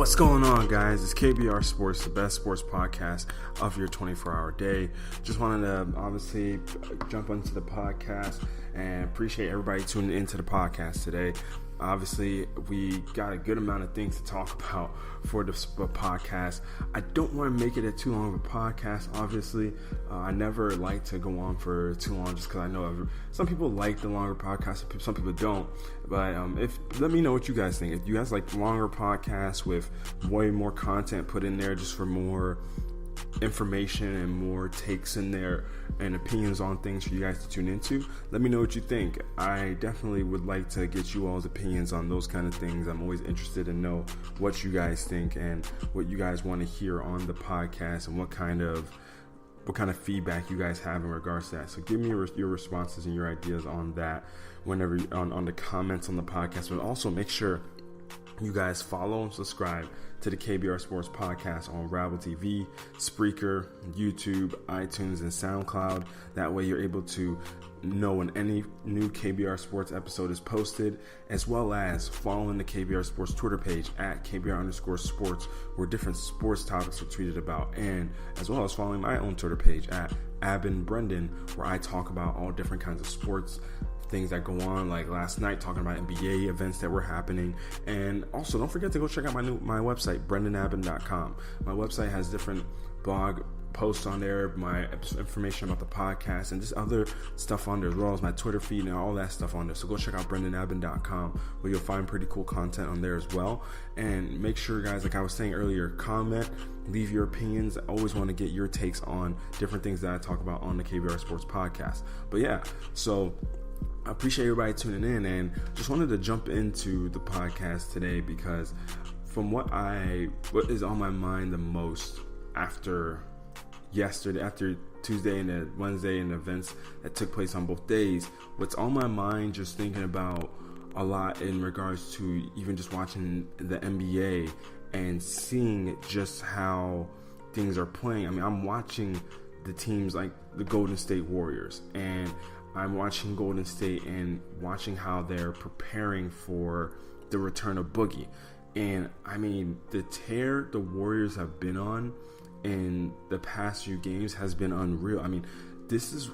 What's going on, guys? It's KBR Sports, the best sports podcast of your 24-hour day. Just wanted to obviously jump into the podcast and appreciate everybody tuning into the podcast today. Obviously, we got a good amount of things to talk about for the podcast. I don't want to make it too long of a podcast, obviously. I never like to go on for too long just because I know some people like the longer podcasts, some people don't. But let me know what you guys think. If you guys like longer podcasts with way more content put in there just for more information and more takes in there and opinions on things for you guys to tune into, let me know what you think. I definitely would like to get you all's opinions on those kind of things. I'm always interested to know what you guys think and what you guys want to hear on the podcast and what kind of feedback you guys have in regards to that. So give me your responses and your ideas on that whenever on the comments on the podcast. But also make sure you guys follow and subscribe to the KBR Sports Podcast on Rabble TV, Spreaker, YouTube, iTunes, and SoundCloud. That way you're able to know when any new KBR Sports episode is posted, as well as following the KBR Sports Twitter page at KBR_sports, where different sports topics are tweeted about, and as well as following my own Twitter page at AbinBrendan, where I talk about all different kinds of sports things that go on, like last night talking about NBA events that were happening. And also don't forget to go check out my website, brendanabin.com. My website has different blog posts on there, my information about the podcast, and just other stuff on there, as well as my Twitter feed and all that stuff on there. So go check out brendanabin.com, where you'll find pretty cool content on there as well. And make sure, guys, like I was saying earlier, comment, leave your opinions. I always want to get your takes on different things that I talk about on the KBR Sports Podcast. But yeah, so I appreciate everybody tuning in, and just wanted to jump into the podcast today because from what is on my mind the most after Tuesday and Wednesday and the events that took place on both days, what's on my mind just thinking about a lot in regards to even just watching the NBA and seeing just how things are playing. I mean, I'm watching the teams like the Golden State Warriors, and I'm watching Golden State and watching how they're preparing for the return of Boogie. And I mean, the tear the Warriors have been on in the past few games has been unreal. I mean, this is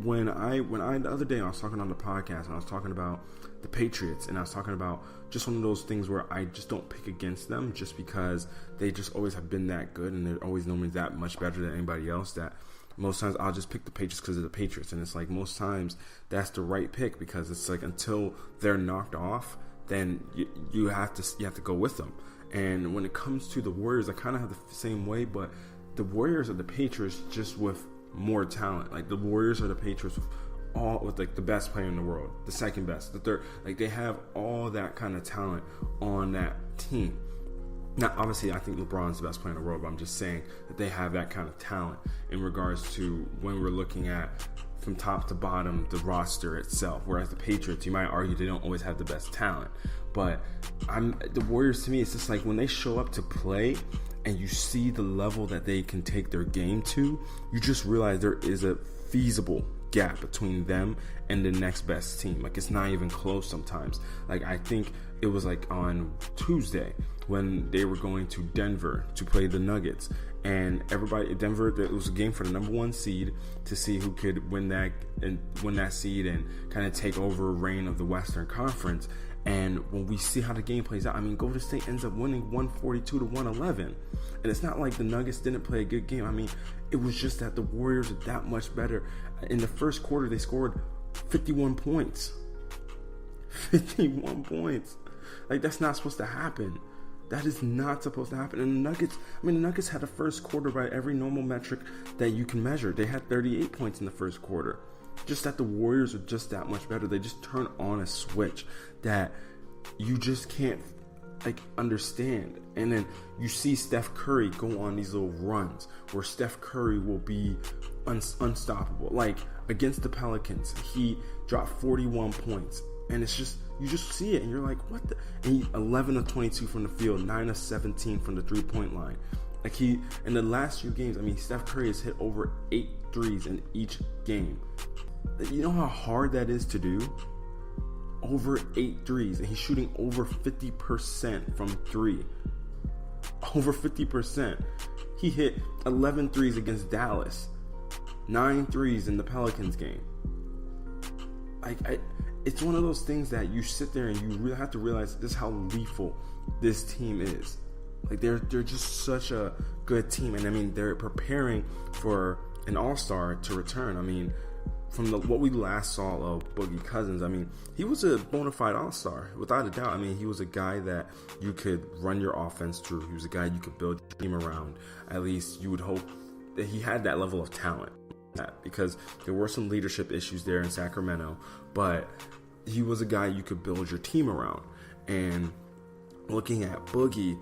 when I the other day I was talking on the podcast and I was talking about the Patriots, and I was talking about just one of those things where I just don't pick against them just because they just always have been that good and they're always normally that much better than anybody else, that most times I'll just pick the Patriots because of the Patriots. And it's like most times that's the right pick, because it's like until they're knocked off, then you have to go with them. And when it comes to the Warriors, I kind of have the same way, but the Warriors are the Patriots just with more talent. Like the Warriors are the Patriots with like the best player in the world, the second best, the third. Like they have all that kind of talent on that team. Now, obviously, I think LeBron's the best player in the world, but I'm just saying that they have that kind of talent in regards to when we're looking at from top to bottom the roster itself. Whereas the Patriots, you might argue they don't always have the best talent. But the Warriors, to me, it's just like when they show up to play and you see the level that they can take their game to, you just realize there is a feasible gap between them and the next best team. Like it's not even close sometimes. Like I think it was like on Tuesday when they were going to Denver to play the Nuggets, and Denver, it was a game for the number one seed to see who could win that seed and kind of take over reign of the Western Conference. And when we see how the game plays out, I mean, Golden State ends up winning 142 to 111. And it's not like the Nuggets didn't play a good game. I mean, it was just that the Warriors are that much better. In the first quarter, they scored 51 points. 51 points. Like, that's not supposed to happen. That is not supposed to happen. And the Nuggets had a first quarter by every normal metric that you can measure. They had 38 points in the first quarter. Just that the Warriors are just that much better. They just turn on a switch that you just can't understand. And then you see Steph Curry go on these little runs where Steph Curry will be unstoppable. Like against the Pelicans, he dropped 41 points. And it's just, you just see it and you're like, what the? And he 11 of 22 from the field, 9 of 17 from the 3-point line. Like in the last few games, I mean, Steph Curry has hit over 8 threes in each game. You know how hard that is to do? Over 8 threes, and he's shooting over 50% from 3. over 50%. He hit 11 threes against Dallas, 9 threes in the Pelicans game. It's one of those things that you sit there and you really have to realize just how lethal this team is. Like they're just such a good team, and I mean they're preparing for an all-star to return. I mean, from what we last saw of Boogie Cousins, I mean, he was a bona fide all-star without a doubt. I mean, he was a guy that you could run your offense through. He was a guy you could build your team around. At least you would hope that he had that level of talent, because there were some leadership issues there in Sacramento, but he was a guy you could build your team around. And looking at Boogie,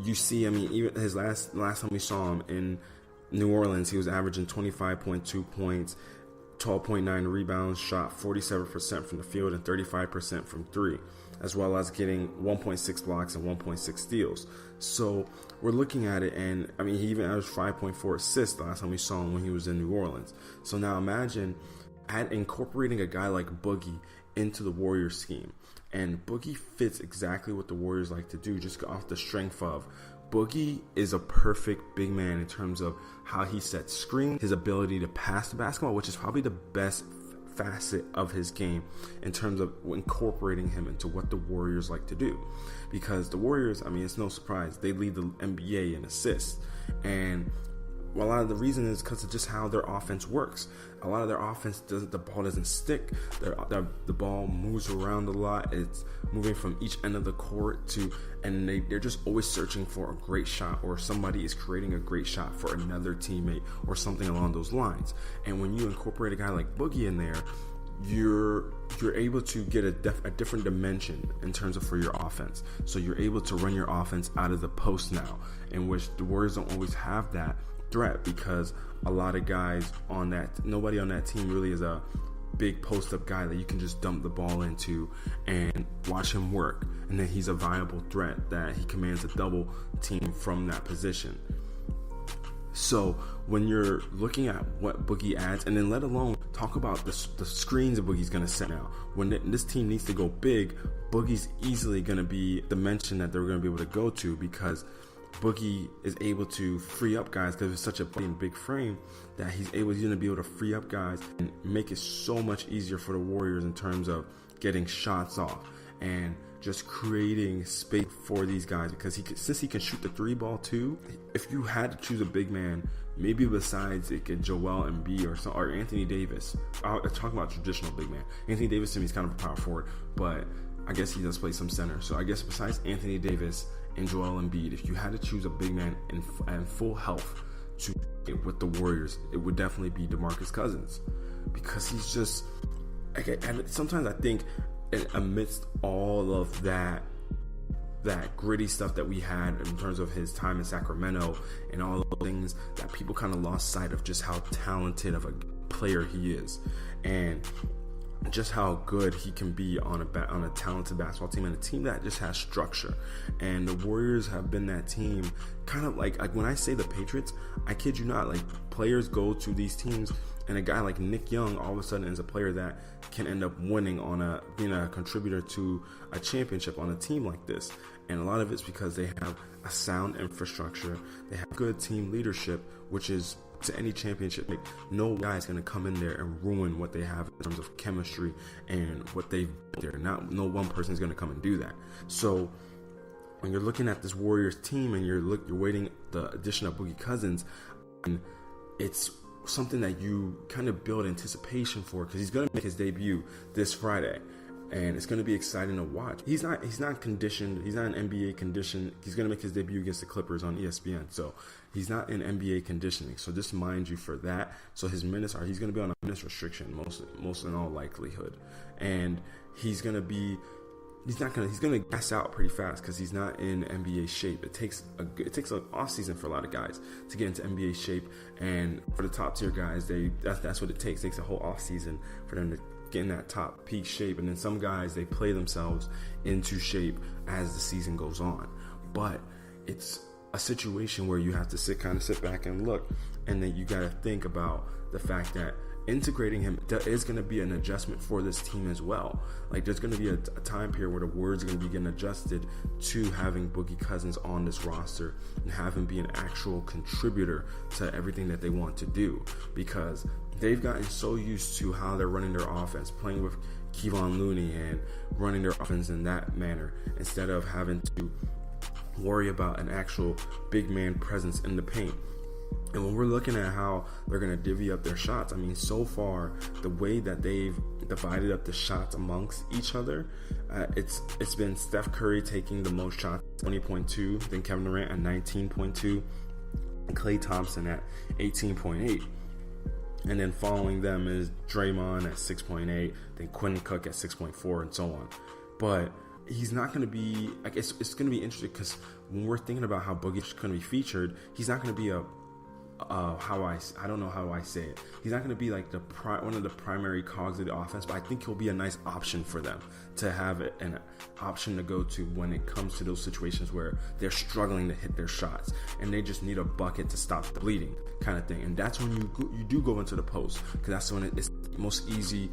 you see, I mean, even his last time we saw him in New Orleans, he was averaging 25.2 points, 12.9 rebounds, shot 47% from the field and 35% from three, as well as getting 1.6 blocks and 1.6 steals. So we're looking at it, and I mean, he even averaged 5.4 assists the last time we saw him when he was in New Orleans. So now imagine incorporating a guy like Boogie into the Warriors scheme. And Boogie fits exactly what the Warriors like to do, just off the strength of Boogie is a perfect big man in terms of how he sets screens, his ability to pass the basketball, which is probably the best facet of his game in terms of incorporating him into what the Warriors like to do. Because the Warriors, I mean, it's no surprise, they lead the NBA in assists. And a lot of the reason is because of just how their offense works. A lot of their offense the ball doesn't stick. The ball moves around a lot. It's moving from each end of the court and they're just always searching for a great shot, or somebody is creating a great shot for another teammate or something along those lines. And when you incorporate a guy like Boogie in there, you're able to get a different dimension in terms of for your offense. So you're able to run your offense out of the post now, in which the Warriors don't always have that threat, because a lot of guys nobody on that team really is a big post-up guy that you can just dump the ball into and watch him work, and then he's a viable threat that he commands a double team from that position. So when you're looking at what Boogie adds, and then let alone talk about the screens that Boogie's going to set now, when this team needs to go big, Boogie's easily going to be the dimension that they're going to be able to go to, because Boogie is able to free up guys, because it's such a big frame that he's going to be able to free up guys and make it so much easier for the Warriors in terms of getting shots off and just creating space for these guys. Because since he can shoot the three ball too, if you had to choose a big man, maybe besides Joel Embiid or Anthony Davis, I'm talking about traditional big man. Anthony Davis to me is kind of a power forward, but I guess he does play some center. So I guess besides Anthony Davis and Joel Embiid, if you had to choose a big man in full health to with the Warriors, it would definitely be Demarcus Cousins, because he's just and sometimes I think amidst all of that gritty stuff that we had in terms of his time in Sacramento and all those things, that people kind of lost sight of just how talented of a player he is, and just how good he can be on a talented basketball team, and a team that just has structure. And the Warriors have been that team, kind of like when I say the Patriots, I kid you not, like players go to these teams, and a guy like Nick Young all of a sudden is a player that can end up winning being a contributor to a championship on a team like this. And a lot of it's because they have a sound infrastructure, they have good team leadership, which is to any championship. Like, no guy is going to come in there and ruin what they have in terms of chemistry and what they've built there. No one person is going to come and do that. So when you're looking at this Warriors team and you're waiting the addition of Boogie Cousins, and it's something that you kind of build anticipation for, because he's going to make his debut this Friday, and it's going to be exciting to watch. He's not conditioned. He's not in NBA condition. He's going to make his debut against the Clippers on ESPN. So he's not in NBA conditioning. So just mind you for that. So he's going to be on a minutes restriction most in all likelihood. And he's going to gas out pretty fast, because he's not in NBA shape. It takes an off season for a lot of guys to get into NBA shape, and for the top tier guys, that's what it takes. It takes a whole off season for them to get in that top peak shape. And then some guys, they play themselves into shape as the season goes on. But it's a situation where you have to sit back and look, and then you got to think about the fact that integrating him is going to be an adjustment for this team as well. Like, there's going to be a time period where the word's going to be getting adjusted to having Boogie Cousins on this roster and have him be an actual contributor to everything that they want to do, because they've gotten so used to how they're running their offense, playing with Kevon Looney and running their offense in that manner, instead of having to worry about an actual big man presence in the paint. And when we're looking at how they're going to divvy up their shots, I mean, so far, the way that they've divided up the shots amongst each other, it's been Steph Curry taking the most shots, 20.2, then Kevin Durant at 19.2, and Klay Thompson at 18.8. And then following them is Draymond at 6.8, then Quinn Cook at 6.4, and so on. But he's not going to be, I guess it's going to be interesting, because when we're thinking about how Boogie's going to be featured, he's not going to be I don't know how I say it. He's not going to be like one of the primary cogs of the offense, but I think he'll be a nice option for them to have an option to go to when it comes to those situations where they're struggling to hit their shots and they just need a bucket to stop the bleeding, kind of thing. And that's when you do go into the post, because that's when it's the most easy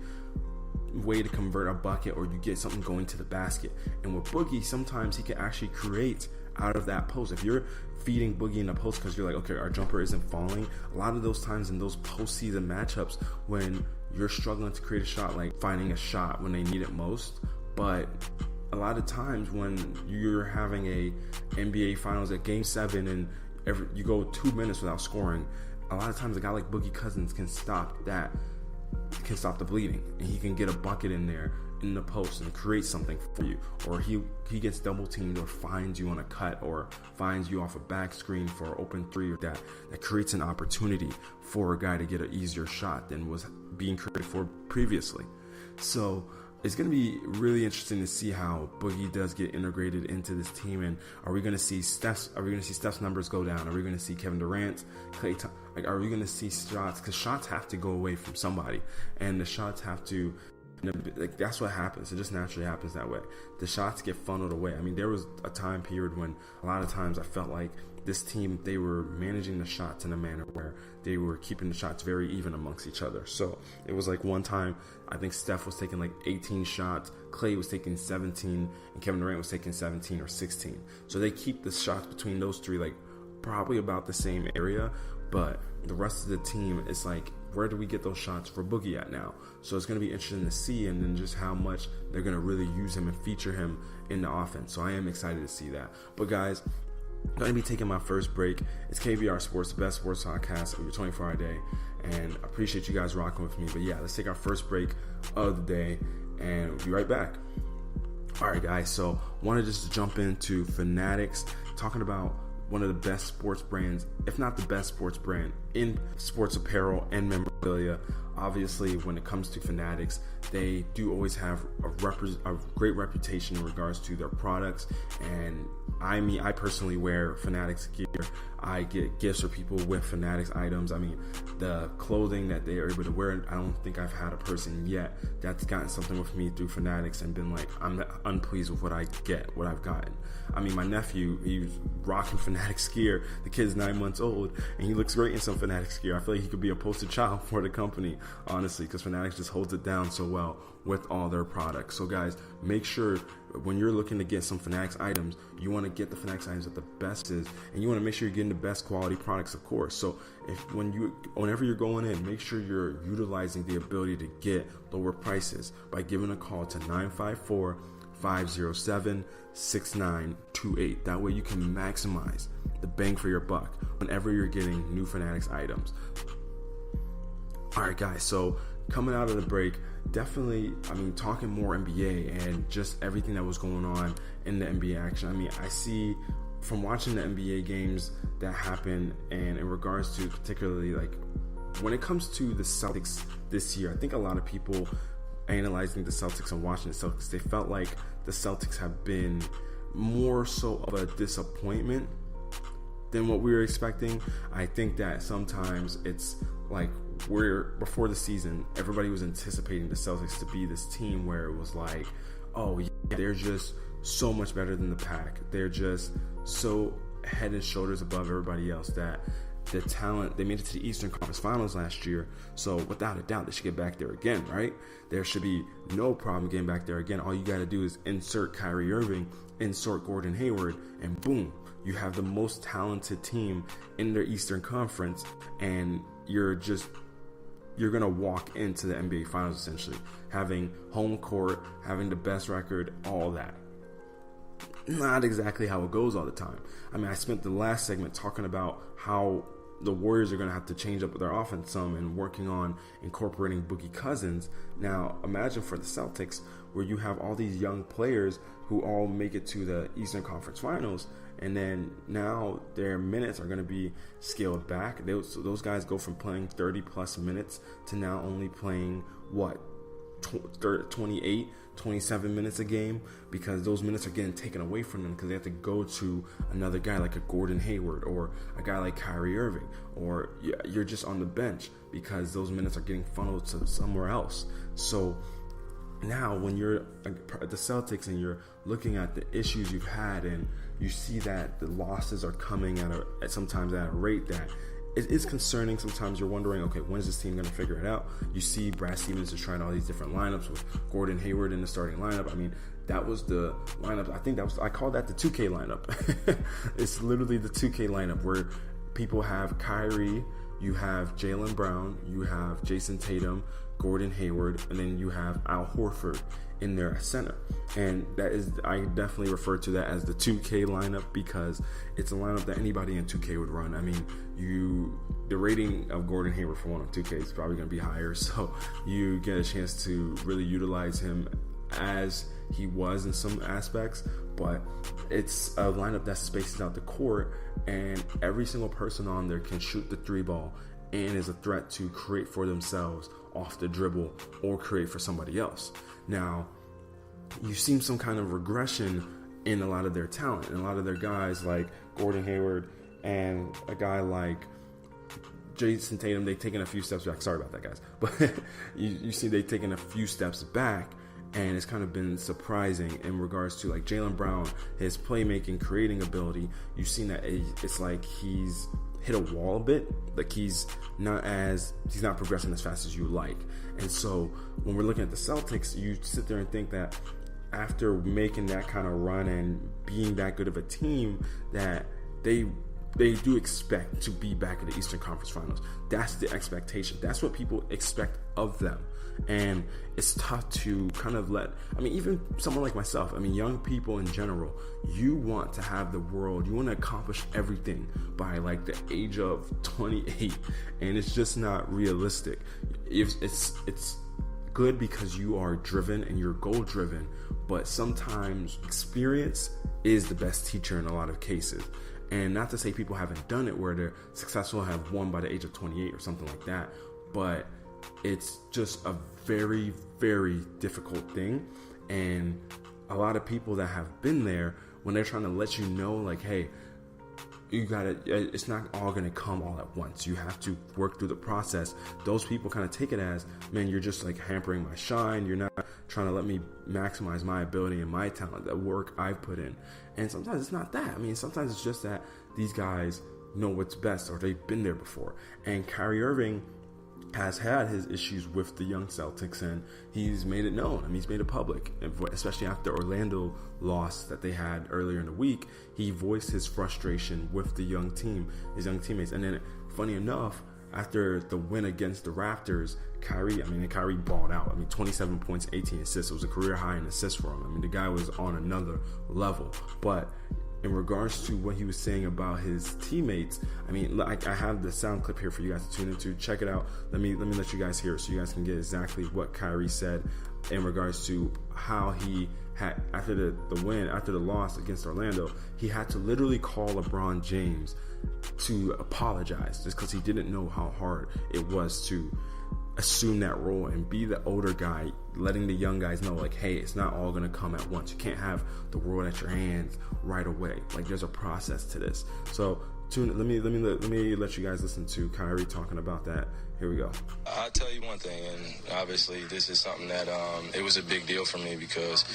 way to convert a bucket, or you get something going to the basket. And with Boogie, sometimes he can actually create out of that post. If you're feeding Boogie in the post because you're like, okay, our jumper isn't falling, a lot of those times in those postseason matchups when you're struggling to create a shot, like finding a shot when they need it most, but a lot of times when you're having a NBA Finals at Game 7 and you go 2 minutes without scoring, a lot of times a guy like Boogie Cousins can stop the bleeding, and he can get a bucket in there in the post and create something for you, or he gets double teamed or finds you on a cut or finds you off a back screen for an open three, or that creates an opportunity for a guy to get an easier shot than was being created for previously. So it's going to be really interesting to see how Boogie does get integrated into this team. And are we going to see Steph's numbers go down? Are we going to see Kevin Durant, Klay Thompson? Like, are we going to see shots? Because shots have to go away from somebody, and the shots have to, like, that's what happens. It just naturally happens that way. The shots get funneled away. I mean, there was a time period when a lot of times I felt like this team, they were managing the shots in a manner where they were keeping the shots very even amongst each other. So it was like one time, I think Steph was taking like 18 shots, Klay was taking 17, and Kevin Durant was taking 17 or 16. So they keep the shots between those three like probably about the same area, but the rest of the team, it's like, where do we get those shots for Boogie at now? So it's going to be interesting to see, and then just how much they're going to really use him and feature him in the offense. So I am excited to see that. But guys, I'm going to be taking my first break. It's KBR Sports, the best sports podcast of your 24-hour day, and I appreciate you guys rocking with me. But yeah, let's take our first break of the day, and we'll be right back. All right, guys, so wanted just to jump into Fanatics, talking about one of the best sports brands, if not the best sports brand in sports apparel and memorabilia. Obviously, when it comes to Fanatics, they do always have a great reputation in regards to their products. And I personally wear Fanatics gear. I get gifts for people with Fanatics items. I mean, the clothing that they are able to wear, I don't think I've had a person yet that's gotten something with me through Fanatics and been like, I'm unpleased with what I've gotten. I mean, my nephew, he's rocking Fanatics gear. The kid's 9 months old, and he looks great in some Fanatics gear. I feel like he could be a poster child for the company, honestly, because Fanatics just holds it down so well with all their products. So guys, make sure when you're looking to get some Fanatics items, you want to get the Fanatics items that the best is, and you want to make sure you're getting the best quality products, of course. So whenever you're going in, make sure you're utilizing the ability to get lower prices by giving a call to 954-507-6928. That way you can maximize the bang for your buck whenever you're getting new Fanatics items. All right, guys, so coming out of the break, definitely, I mean, talking more NBA and just everything that was going on in the NBA action. I mean, I see from watching the NBA games that happen, and in regards to particularly like when it comes to the Celtics this year, I think a lot of people analyzing the Celtics and watching the Celtics, they felt like the Celtics have been more so of a disappointment than what we were expecting. I think that sometimes it's like before the season, everybody was anticipating the Celtics to be this team where it was like, oh yeah, they're just so much better than the pack. They're just so head and shoulders above everybody else that the talent. They made it to the Eastern Conference Finals last year, so without a doubt, they should get back there again, right? There should be no problem getting back there again. All you got to do is insert Kyrie Irving, insert Gordon Hayward, and boom, you have the most talented team in their Eastern Conference, and you're gonna walk into the NBA Finals essentially, having home court, having the best record, all that. Not exactly how it goes all the time. I mean, I spent the last segment talking about how the Warriors are going to have to change up their offense some and working on incorporating Boogie Cousins. Now, imagine for the Celtics, where you have all these young players who all make it to the Eastern Conference Finals, and then now their minutes are going to be scaled back. So those guys go from playing 30-plus minutes to now only playing, 28, 27 minutes a game, because those minutes are getting taken away from them because they have to go to another guy like a Gordon Hayward or a guy like Kyrie Irving, or you're just on the bench because those minutes are getting funneled to somewhere else. So now when you're at the Celtics and you're looking at the issues you've had, and you see that the losses are coming sometimes at a rate that it is concerning. Sometimes you're wondering, okay, when is this team going to figure it out? You see Brad Stevens is trying all these different lineups with Gordon Hayward in the starting lineup. I mean, that was the lineup. I call that the 2K lineup. It's literally the 2K lineup where people have Kyrie, you have Jaylen Brown, you have Jason Tatum, Gordon Hayward, and then you have Al Horford in their center. And I definitely refer to that as the 2K lineup because it's a lineup that anybody in 2K would run. I mean, the rating of Gordon Hayward for one of 2K is probably going to be higher, so you get a chance to really utilize him as he was in some aspects. But it's a lineup that spaces out the court, and every single person on there can shoot the 3 ball and is a threat to create for themselves off the dribble or create for somebody else. Now, you've seen some kind of regression in a lot of their talent, and a lot of their guys like Gordon Hayward and a guy like Jason Tatum, they've taken a few steps back. Sorry about that, guys. But you see they've taken a few steps back, and it's kind of been surprising in regards to like Jaylen Brown, his playmaking, creating ability. You've seen that it's like he's hit a wall a bit, like he's not progressing as fast as you like. And so when we're looking at the Celtics, you sit there and think that after making that kind of run and being that good of a team, that they do expect to be back in the Eastern Conference Finals. That's the expectation. That's what people expect of them. And it's tough to kind of even someone like myself, young people in general, you want to have the world, you want to accomplish everything by like the age of 28, and it's just not realistic. It's good because you are driven and you're goal driven, but sometimes experience is the best teacher in a lot of cases. And not to say people haven't done it where they're successful, have won by the age of 28 or something like that, but it's just a very, very difficult thing. And a lot of people that have been there, when they're trying to let you know, like, hey, it's not all going to come all at once. You have to work through the process. Those people kind of take it as, man, you're just like hampering my shine. You're not trying to let me maximize my ability and my talent, the work I've put in. And sometimes it's not that. Sometimes it's just that these guys know what's best, or they've been there before. And Kyrie Irving has had his issues with the young Celtics, and he's made it known. He's made it public, especially after Orlando loss that they had earlier in the week. He voiced his frustration with the young team, his young teammates. And then, funny enough, after the win against the Raptors, Kyrie balled out. 27 points, 18 assists. It was a career high in assists for him. The guy was on another level. But in regards to what he was saying about his teammates, I have the sound clip here for you guys to tune into. Check it out. Let me let you guys hear it so you guys can get exactly what Kyrie said in regards to how he had, after the loss against Orlando, he had to literally call LeBron James to apologize just because he didn't know how hard it was to assume that role and be the older guy, letting the young guys know, like, hey, it's not all going to come at once. You can't have the world at your hands right away. Like, there's a process to this. So let me let you guys listen to Kyrie talking about that. Here we go. I'll tell you one thing, and obviously this is something that it was a big deal for me because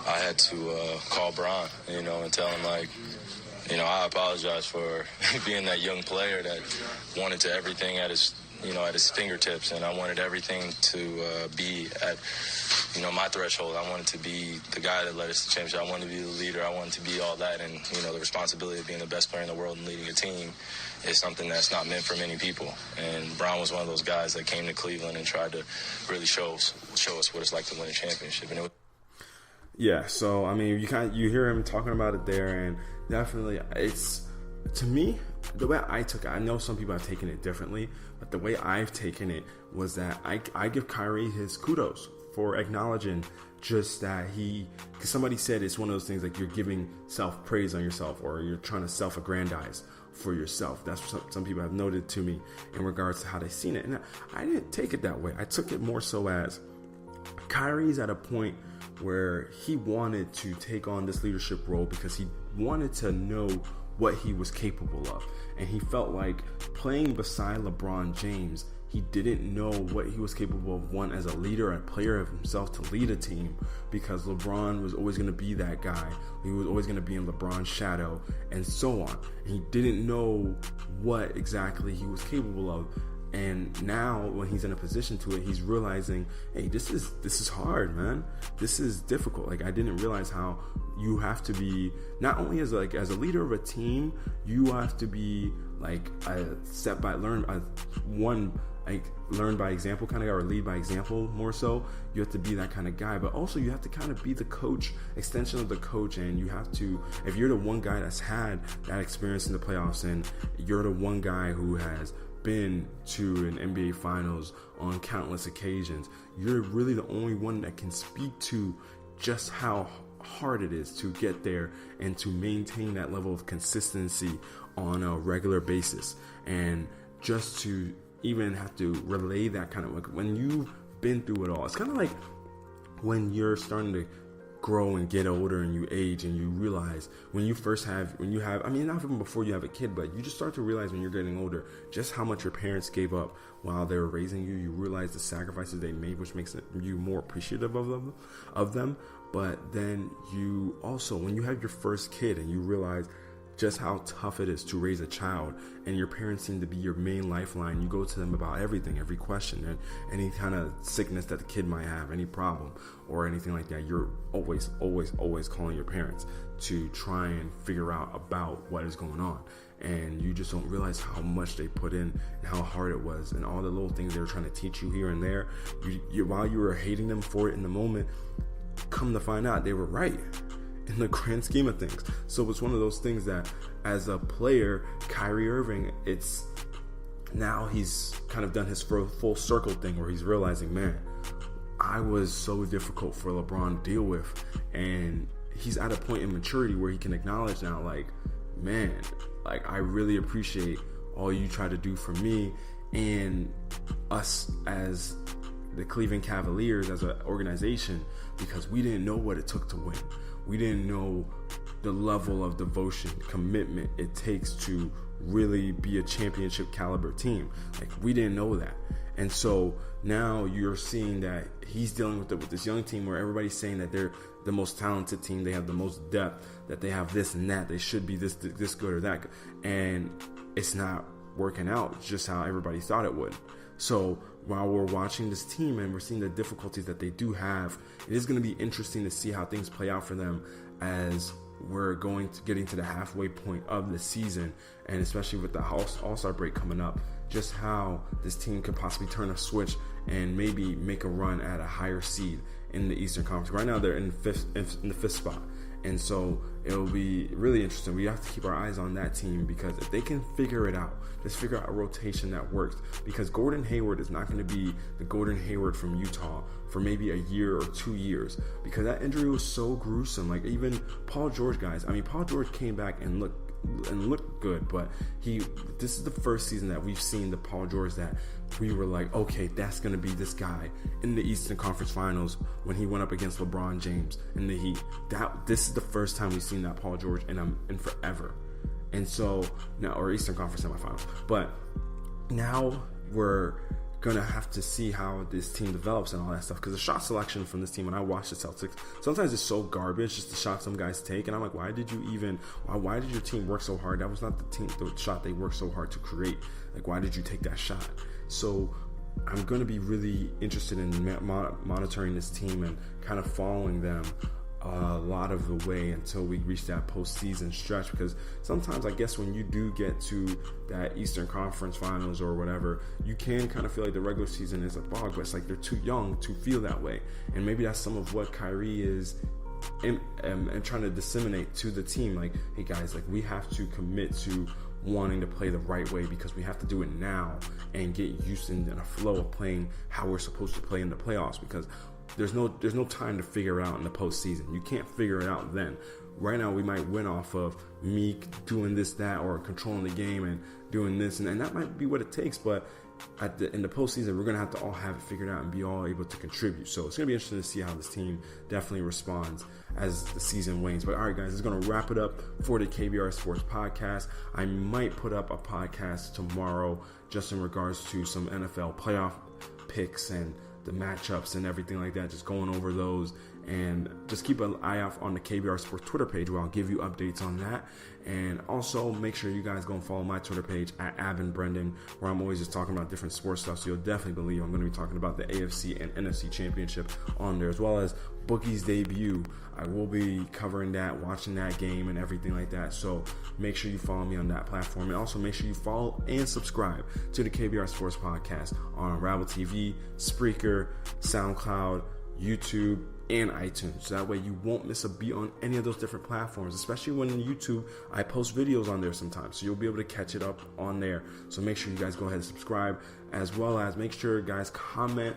I had to call Bron, and tell him, like, I apologize for being that young player that wanted to everything at his fingertips, and I wanted everything to be at, my threshold. I wanted to be the guy that led us to championship. I wanted to be the leader. I wanted to be all that, and the responsibility of being the best player in the world and leading a team is something that's not meant for many people. And Brown was one of those guys that came to Cleveland and tried to really show us what it's like to win a championship. And yeah, so I mean, you hear him talking about it there, and definitely, it's, to me, the way I took it. I know some people have taken it differently, but the way I've taken it was that I give Kyrie his kudos for acknowledging just that because somebody said it's one of those things like you're giving self-praise on yourself, or you're trying to self-aggrandize for yourself. That's what some people have noted to me in regards to how they've seen it. And I didn't take it that way. I took it more so as Kyrie's at a point where he wanted to take on this leadership role because he wanted to know what he was capable of. And he felt like playing beside LeBron James, he didn't know what he was capable of, one, as a leader, a player of himself to lead a team, because LeBron was always going to be that guy. He was always going to be in LeBron's shadow, and so on. And he didn't know what exactly he was capable of. And now when he's in a position to it, he's realizing, hey, this is hard, man. This is difficult. Like, I didn't realize how you have to be, not only as a leader of a team, you have to be like learn by example kind of guy, or lead by example more so. You have to be that kind of guy, but also you have to kind of be the coach, extension of the coach. And you have to, if you're the one guy that's had that experience in the playoffs, and you're the one guy who has been to an NBA Finals on countless occasions, you're really the only one that can speak to just how hard it is to get there and to maintain that level of consistency on a regular basis. And just to even have to relay that kind of, like, when you've been through it all, it's kind of like when you're starting to grow and get older and you age, and you realize not even before you have a kid, but you just start to realize when you're getting older just how much your parents gave up while they were raising you. You realize the sacrifices they made, which makes you more appreciative of them. But then you also, when you have your first kid and you realize just how tough it is to raise a child, and your parents seem to be your main lifeline. You go to them about everything, every question, and any kind of sickness that the kid might have, any problem or anything like that. You're always calling your parents to try and figure out about what is going on. And you just don't realize how much they put in and how hard it was, and all the little things they were trying to teach you here and there. While you were hating them for it in the moment, come to find out they were right in the grand scheme of things. So it's one of those things that, as a player, Kyrie Irving, it's now he's kind of done his full circle thing, where he's realizing, man, I was so difficult for LeBron to deal with. And he's at a point in maturity where he can acknowledge now, like, man, like, I really appreciate all you try to do for me and us as the Cleveland Cavaliers as an organization, because we didn't know what it took to win. We didn't know the level of devotion, commitment it takes to really be a championship caliber team. Like, we didn't know that. And so now you're seeing that he's dealing with this young team where everybody's saying that they're the most talented team, they have the most depth, that they have this and that, they should be this good or that good. And it's not working out just how everybody thought it would. So while we're watching this team and we're seeing the difficulties that they do have, it is going to be interesting to see how things play out for them as we're getting to the halfway point of the season, and especially with the All-Star break coming up, just how this team could possibly turn a switch and maybe make a run at a higher seed in the Eastern Conference. Right now they're in the fifth spot. And so it'll be really interesting. We have to keep our eyes on that team, because if they can figure it out, just figure out a rotation that works, because Gordon Hayward is not going to be the Gordon Hayward from Utah for maybe a year or 2 years, because that injury was so gruesome. Like, even Paul George, guys, I mean, Paul George came back and looked good, but this is the first season that we've seen the Paul George that we were like, okay, that's going to be this guy in the Eastern Conference Finals when he went up against LeBron James in the Heat. This is the first time we've seen that Paul George in forever. And so now, or Eastern Conference semifinals. But now we're gonna have to see how this team develops and all that stuff, because the shot selection from this team, when I watch the Celtics, sometimes it's so garbage, just the shot some guys take, and I'm like, why did your team work so hard? That was not the shot they worked so hard to create. Like, why did you take that shot? So I'm going to be really interested in monitoring this team and kind of following them a lot of the way until we reach that postseason stretch, because sometimes I guess when you do get to that Eastern Conference Finals or whatever, you can kind of feel like the regular season is a bog, but it's like they're too young to feel that way. And maybe that's some of what Kyrie is and trying to disseminate to the team. Like, hey guys, like, we have to commit to wanting to play the right way, because we have to do it now and get used in a flow of playing how we're supposed to play in the playoffs, because there's no time to figure it out in the postseason. You can't figure it out then. Right now, we might win off of me doing this, that, or controlling the game and doing this, and that might be what it takes. But in the postseason, we're going to have to all have it figured out and be all able to contribute. So it's going to be interesting to see how this team definitely responds as the season wanes. But all right, guys, this is going to wrap it up for the KBR Sports Podcast. I might put up a podcast tomorrow just in regards to some NFL playoff picks and the matchups and everything like that, just going over those, and just keep an eye out on the KBR Sports Twitter page where I'll give you updates on that. And also make sure you guys go and follow my Twitter page at @AbenBrendan, where I'm always just talking about different sports stuff. So you'll definitely believe I'm going to be talking about the AFC and NFC Championship on there, as well as Boogie's debut. I will be covering that, watching that game and everything like that. So make sure you follow me on that platform, and also make sure you follow and subscribe to the KBR Sports Podcast on Rabble TV, Spreaker, SoundCloud, YouTube, and iTunes. So that way you won't miss a beat on any of those different platforms, especially when in YouTube I post videos on there sometimes, so you'll be able to catch it up on there. So make sure you guys go ahead and subscribe, as well as make sure you guys comment,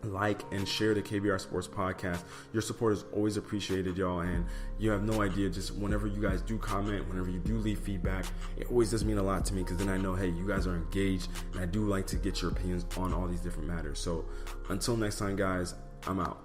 like, and share the KBR Sports Podcast. Your support is always appreciated, y'all, and you have no idea, just whenever you guys do comment, whenever you do leave feedback, it always does mean a lot to me, because then I know, hey, you guys are engaged, and I do like to get your opinions on all these different matters. So until next time, guys, I'm out.